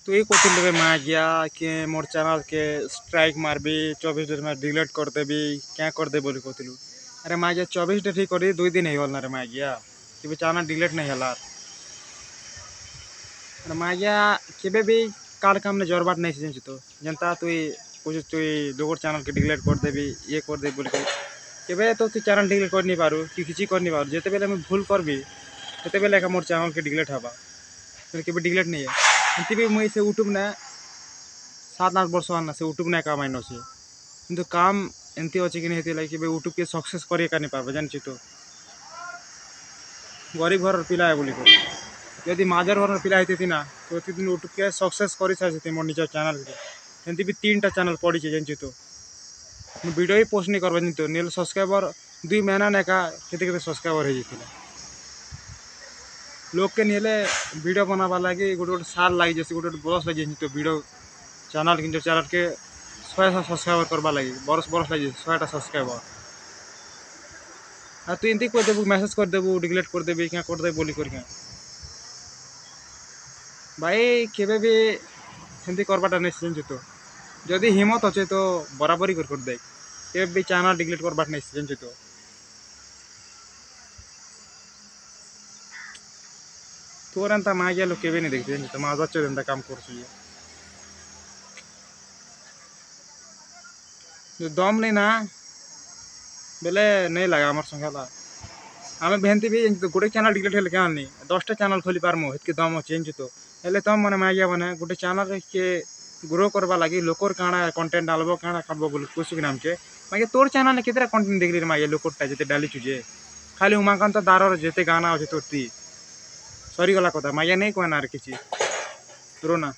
तू ये कहते रे माँ गया कि मोर चैनल के स्ट्राइक मारबी 24 में डिलीट कर देबी क्या कर दे बोली कहलु। अरे माँ गया 24 ठीक कर 2 दिन ही गल ना रे माँ गया कि चैनल डिलीट नहीं हला। अरे माँ गया केबे भी काल काम ने जोर बात नहीं जानी तो जनता तुई कुछ तुई लोगोर चैनल के डिलीट कर देबी ये कर दे बोली केबे तो तू चैनल डिलीट कर नहीं पारू कि किसी कर नहीं पारू जिते बेले मैं भूल करबी सेते बेले का मोर चैनल के डिलीट हवा केबे डिलीट नहीं है एमती भी मुई से यूट्यूब ने 7-8 वर्ष आना से यूट्यूब नहीं काम आईन से किंतु काम एमती अच्छे कि नहीं लगे कि यूट्यूब के सक्सेस कर नहीं पार्बे जानी तो गरीब घर पिला है बोली यदि माझर घर पिला होती ना तो ये दिन यूट्यूब के सक्सेस कर सारी मोर निज चैनल के एमती भी 3टा चैनल पड़ी जानी तो वीडियो ही पोस्ट नहीं करवा तो नहीं सब्सक्राइबर 2 महीना ने का केते सब्सक्राइबर हो जाता लोग के नहीं वीडियो बनावा लगे गोटे साल लगी जैसे गोटे बरस लगी तो वीडियो चैनल कि चैनल के 100 सब्सक्राइबर करवा लगी बरस बरस लगी 100टा सब्सक्राइबर तू एमती करदेबू मेसेज करदेबू डिलीट करदेबी क्या करदे बोली कर भाई केबे भी एमती करवाटा नहीं जानी तो जदि हिम्मत अच्छे तो बराबरी कर दे केबे भी चैनल डिलीट करवाट नहीं जानी तो तोर एंता माँ गया लोग केबे नहीं देखते जानी तो माँ अच्छे एंता काम कर दम नहीं ना बेले नहीं लगा आम संगे आम भेंती भी गोटे चैनल डिलीट हेल्ले क्या नहीं 10टा चैनल खोली पार्मु हेतके दम अच्छे जानी तो हेल्ले तुम मैंने माँ गया मैंने गोटे चैनल के ग्रो करवा लगी लोकर काଣା कंटेंट डालबो काଣା करबो बोल कुछ नाम के मागे तोर चैनल ने केतरा कंटेंट देखली मागे लोकरटा जते डाली छुजे खाली उमाकांत दारर जते गाना अच्छे तोर ती सरी गला कथा मागे नहीं कहना किसी रोना।